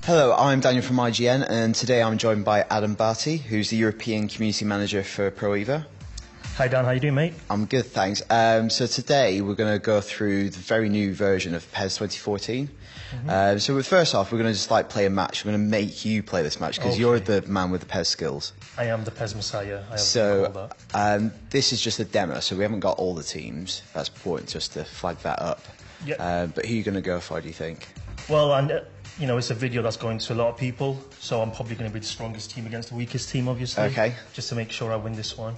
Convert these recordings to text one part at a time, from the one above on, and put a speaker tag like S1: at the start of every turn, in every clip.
S1: Hello, I'm Daniel from IGN, and today I'm joined by Adam Barty, who's the European Community Manager for Pro Evo.
S2: Hi Dan, how you doing, mate?
S1: I'm good, thanks. So today we're going to go through the very new version of PES 2014. So first off, we're going to just play a match. We're going to make you play this match because you're the man with the PES skills.
S2: I am the PES Messiah.
S1: So this is just a demo, so we haven't got all the teams. That's important just to flag that up.
S2: Yep.
S1: But who are you going to go for, do you think?
S2: Well, and it's a video that's going to a lot of people, so I'm probably going to be the strongest team against the weakest team, obviously.
S1: Okay.
S2: Just to make sure I win this one.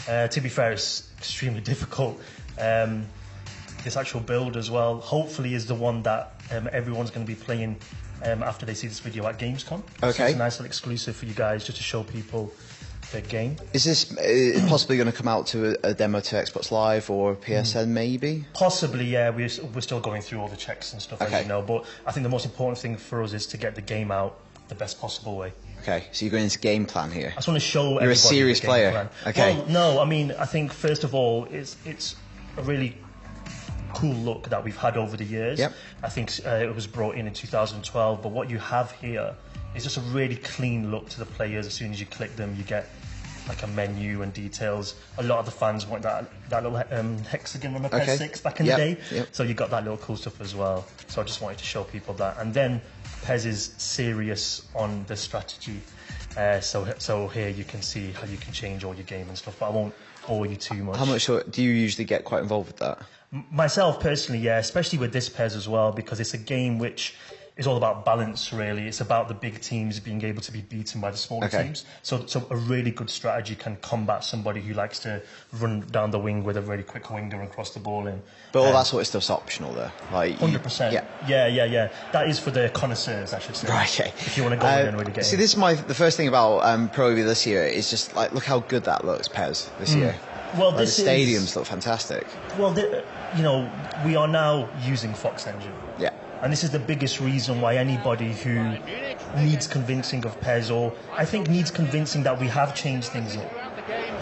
S2: To be fair, it's extremely difficult. This actual build as well, hopefully, is the one that everyone's going to be playing after they see this video at Gamescom.
S1: Okay.
S2: So it's a nice little exclusive for you guys, just to show people the game.
S1: Is this possibly going to come out to a demo to Xbox Live or PSN maybe?
S2: Possibly, yeah. We're still going through all the checks and stuff, as you know. But I think the most important thing for us is to get the game out the best possible way.
S1: Okay, so you're going into game plan here.
S2: I just want to show everybody.
S1: You're a serious
S2: the game
S1: player.
S2: Plan.
S1: Okay.
S2: Well, no, I mean, I think first of all, it's a really cool look that we've had over the years.
S1: Yep.
S2: I think it was brought in 2012, but what you have here is just a really clean look to the players. As soon as you click them, you get like a menu and details. A lot of the fans want that little hexagon on the PES 6 back in the day.
S1: Yep.
S2: So you got that little cool stuff as well. So I just wanted to show people that. And then PES is serious on the strategy. So here you can see how you can change all your game and stuff, but I won't bore you too much.
S1: How much do you usually get quite involved with that?
S2: Myself personally, yeah, especially with this PES as well, because it's a game which is all about balance, really. It's about the big teams being able to be beaten by the smaller teams. So a really good strategy can combat somebody who likes to run down the wing with a really quick winger and cross the ball in.
S1: But all that sort of stuff's optional, though.
S2: 100%. Yeah. That is for the connoisseurs, I should say.
S1: Right, okay.
S2: If you want to go in and really get
S1: See,
S2: in.
S1: this is the first thing about Pro Evo this year is just look how good that looks, PES, this year.
S2: Well,
S1: the stadiums look fantastic.
S2: Well, we are now using Fox Engine.
S1: Yeah.
S2: And this is the biggest reason why anybody who needs convincing of PES, or I think needs convincing that we have changed things up.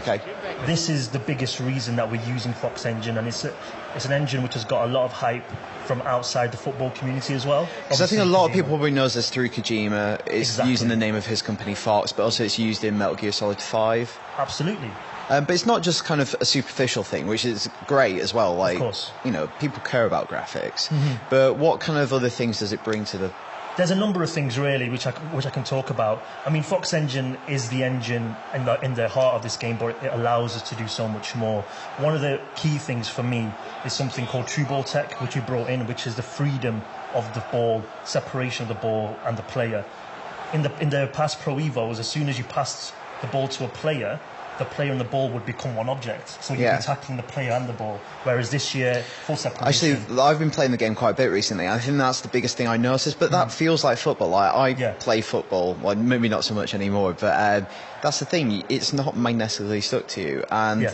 S1: Okay.
S2: This is the biggest reason that we're using Fox Engine, and it's an engine which has got a lot of hype from outside the football community as well.
S1: Because I think a lot of people probably knows this through Kojima. It's using the name of his company Fox, but also it's used in Metal Gear Solid 5.
S2: Absolutely.
S1: But it's not just kind of a superficial thing, which is great as well.
S2: Of course.
S1: People care about graphics. But what kind of other things does it bring to the...
S2: There's a number of things, really, which I can talk about. I mean, Fox Engine is the engine in the heart of this game, but it allows us to do so much more. One of the key things for me is something called True Ball Tech, which we brought in, which is the freedom of the ball, separation of the ball and the player. In the past Pro Evos, as soon as you passed the ball to a player, the player and the ball would become one object. So you'd be tackling the player and the ball. Whereas this year, full separation.
S1: Actually, I've been playing the game quite a bit recently. I think that's the biggest thing I noticed. But that feels like football. I play football. Well, maybe not so much anymore. But that's the thing. It's not magnetically stuck to you. And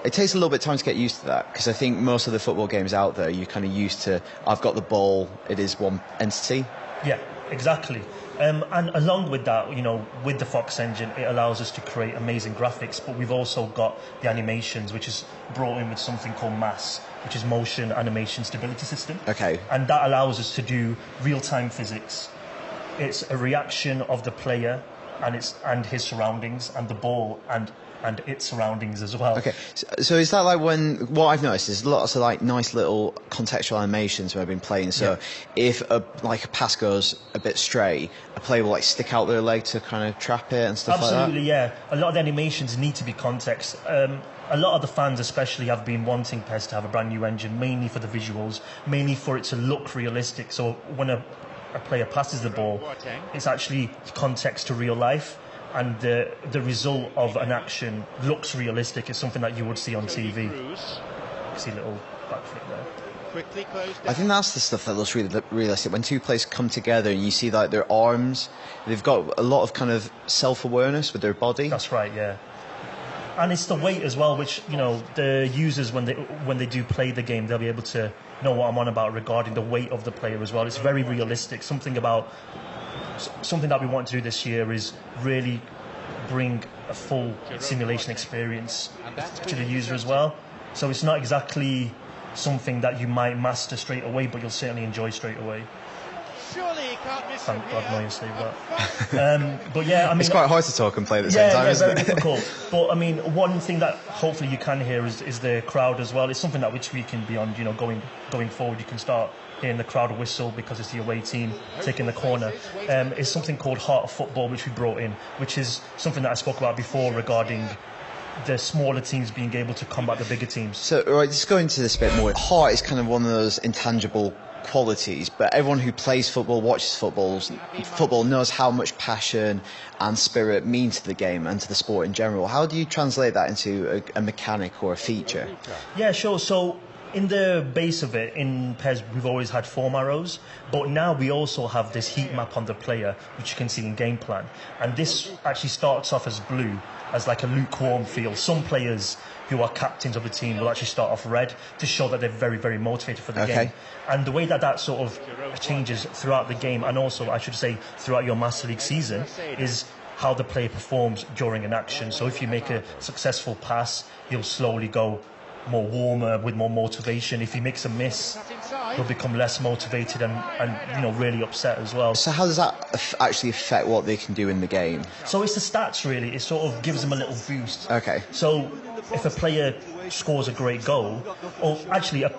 S1: it takes a little bit of time to get used to that. Because I think most of the football games out there, you're kind of used to, I've got the ball, it is one entity.
S2: Yeah, exactly. And along with that, with the Fox Engine, it allows us to create amazing graphics, but we've also got the animations, which is brought in with something called MAS, which is Motion Animation Stability System.
S1: Okay.
S2: And that allows us to do real-time physics. It's a reaction of the player and his surroundings and the ball and its surroundings as well. Okay,
S1: so is that what I've noticed is lots of nice little contextual animations when I've been playing. So if a pass goes a bit stray, a player will stick out their leg to kind of trap it and stuff like that.
S2: Absolutely, yeah. A lot of the animations need to be context. A lot of the fans especially have been wanting PES to have a brand new engine, mainly for the visuals, mainly for it to look realistic. So when a player passes the ball, it's actually context to real life. And the result of an action looks realistic. It's something that you would see on TV. You see a little backflip there.
S1: I think that's the stuff that looks really realistic. When two players come together and you see their arms, they've got a lot of kind of self-awareness with their body.
S2: That's right, yeah. And it's the weight as well, which the users when they do play the game, they'll be able to know what I'm on about regarding the weight of the player as well. It's very realistic. Something that we want to do this year is really bring a full simulation experience to the user as well. So it's not exactly something that you might master straight away, but you'll certainly enjoy straight away. Thank God Neuer saved that. But yeah, I mean,
S1: it's quite hard to talk and play at the same time, isn't
S2: very
S1: it?
S2: difficult. But I mean, one thing that hopefully you can hear is the crowd as well. It's something that which we can beyond, going forward. You can start hearing the crowd whistle because it's the away team taking the corner. It's something called Heart of Football, which we brought in, which is something that I spoke about before regarding the smaller teams being able to combat the bigger teams.
S1: So, right, just go into this a bit more. Heart is kind of one of those intangible qualities, but everyone who plays football, watches football knows how much passion and spirit mean to the game and to the sport in general. How do you translate that into a mechanic or a feature?
S2: Yeah, sure. So in the base of it, in PES, we've always had form arrows, but now we also have this heat map on the player, which you can see in game plan. And this actually starts off as blue, as like a lukewarm feel. Some players who are captains of the team will actually start off red to show that they're very, very motivated for the game. And the way that sort of changes throughout the game, and also, I should say, throughout your Master League season, is how the player performs during an action. So if you make a successful pass, he'll slowly go more warmer, with more motivation. If he makes a miss, he'll become less motivated and really upset as well.
S1: So how does that actually affect what they can do in the game?
S2: So it's the stats, really. It sort of gives them a little boost.
S1: Okay.
S2: So if a player scores a great goal, or actually a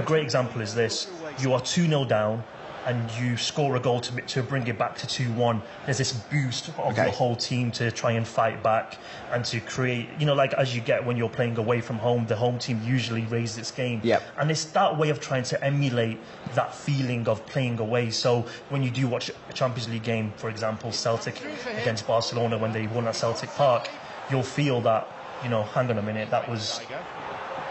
S2: great example is this: you are 2-0 down and you score a goal to bring it back to 2-1, there's this boost of the whole team to try and fight back and to create, like as you get when you're playing away from home, the home team usually raises its game.
S1: Yep.
S2: And it's that way of trying to emulate that feeling of playing away. So when you do watch a Champions League game, for example, Celtic against Barcelona, when they won at Celtic Park, you'll feel that, hang on a minute, that was...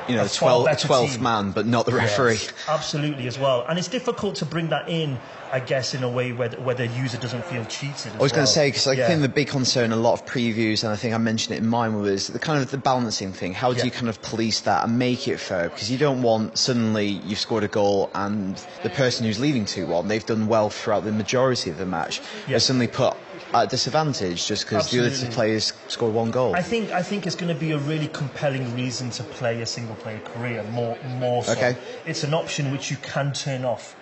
S1: the 12th man, but not the referee.
S2: Yes, absolutely, as well. And it's difficult to bring that in, I guess, in a way where the user doesn't feel cheated.
S1: I was going to say, because I think the big concern, a lot of previews, and I think I mentioned it in mine, was the balancing thing. How do you kind of police that and make it fair? Because you don't want suddenly you've scored a goal and the person who's leading 2-1, they've done well throughout the majority of the match, they're suddenly put at a disadvantage just because the other two players scored one goal.
S2: I think it's going to be a really compelling reason to play a single player career more so.
S1: Okay.
S2: It's an option which you can turn off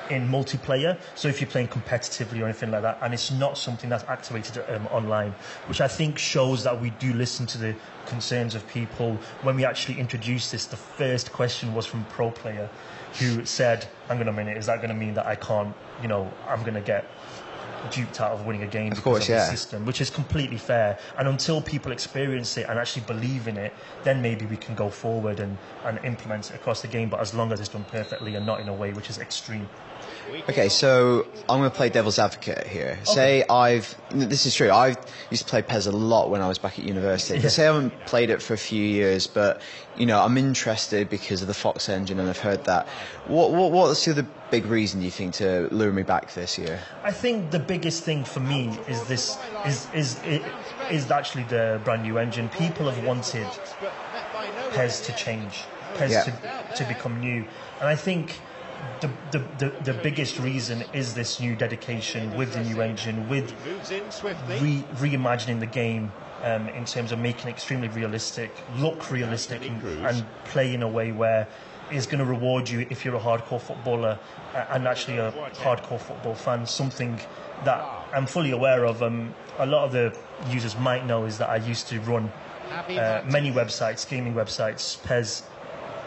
S2: in multiplayer, so if you're playing competitively or anything like that, and it's not something that's activated online, which I think shows that we do listen to the concerns of people. When we actually introduced this, the first question was from a pro player who said, hang on a minute, is that going to mean that I can't, I'm going to get duped out of winning a game because of the system, which is completely fair. And until people experience it and actually believe in it, then maybe we can go forward and implement it across the game, but as long as it's done perfectly and not in a way which is extreme.
S1: Okay, so I'm going to play devil's advocate here. Say this is true, I used to play PES a lot when I was back at university. Say I haven't played it for a few years, but I'm interested because of the Fox engine and I've heard that. What's the other big reason you think to lure me back this year?
S2: I think the biggest thing for me is actually the brand new engine. People have wanted PES to change, PES to become new, and I think the biggest reason is this new dedication with the new engine, with reimagining the game in terms of making it extremely realistic, look realistic, and play in a way where it's going to reward you if you're a hardcore footballer and actually a hardcore football fan. Something that I'm fully aware of. A lot of the users might know is that I used to run many websites, gaming websites, PES,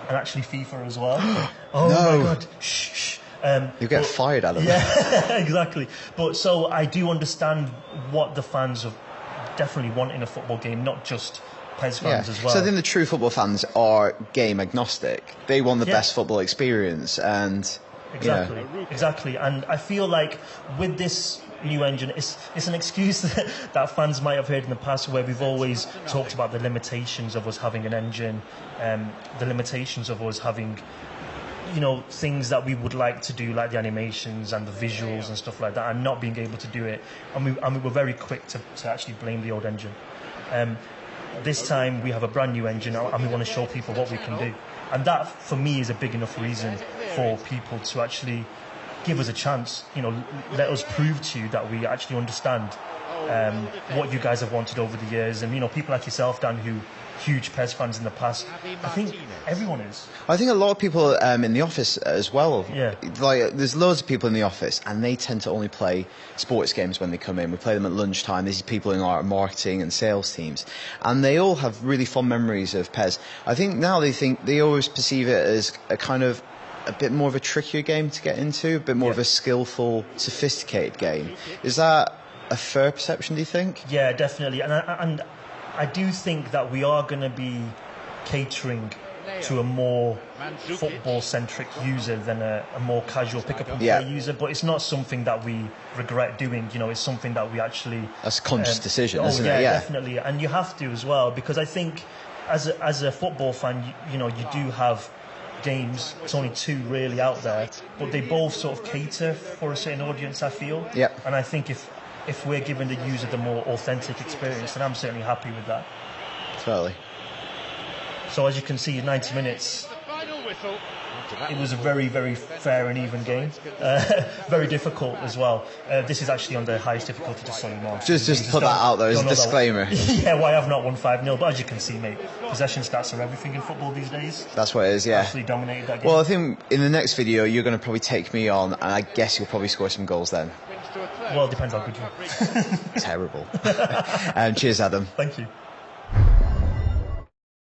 S2: and actually FIFA as well. Oh no. My God! Shh.
S1: You get fired out of
S2: that. Yeah, exactly. But so I do understand what the fans of definitely want in a football game, not just PES fans as well.
S1: So then the true football fans are game agnostic. They want the best football experience, and
S2: exactly. And I feel like with this new engine, it's an excuse that fans might have heard in the past, where we've always talked about the limitations of us having an engine, the limitations of us having things that we would like to do, like the animations and the visuals and stuff like that, and not being able to do it. And we were very quick to actually blame the old engine. This time we have a brand new engine, and we want to show people what we can do. And that, for me, is a big enough reason for people to actually give us a chance. Let us prove to you that we actually understand what you guys have wanted over the years, and people like yourself, Dan, who huge PES fans in the past. I think everyone is.
S1: I think a lot of people in the office as well.
S2: Yeah.
S1: Like, there's loads of people in the office, and they tend to only play sports games when they come in. We play them at lunchtime. These people in our marketing and sales teams, and they all have really fond memories of PES. I think now they always perceive it as a kind of a bit more of a trickier game to get into, a bit more of a skillful, sophisticated game. Is that a fair perception, do you think?
S2: Yeah, definitely. And I do think that we are going to be catering to a more football-centric user than a more casual pick-up-and-play user, but it's not something that we regret doing. It's something that we actually...
S1: That's a conscious decision, isn't it?
S2: Yeah, definitely. And you have to as well, because I think as a football fan, you do have games. It's only 2 really out there, but they both sort of cater for a certain audience, I feel.
S1: Yep.
S2: And I think if we're giving the user the more authentic experience, then I'm certainly happy with that.
S1: Totally.
S2: So as you can see, 90 minutes, it was a very, very fair and even game. Very difficult as well. This is actually on the highest difficulty, just so you know.
S1: Just put that out there as a disclaimer.
S2: Yeah, well, I have not won 5-0, but as you can see, mate, possession stats are everything in football these days.
S1: That's what it is, yeah.
S2: Absolutely dominated that game.
S1: Well, I think in the next video, you're going to probably take me on, and I guess you'll probably score some goals then.
S2: Well, it depends how good you are.
S1: Terrible. Cheers, Adam.
S2: Thank you.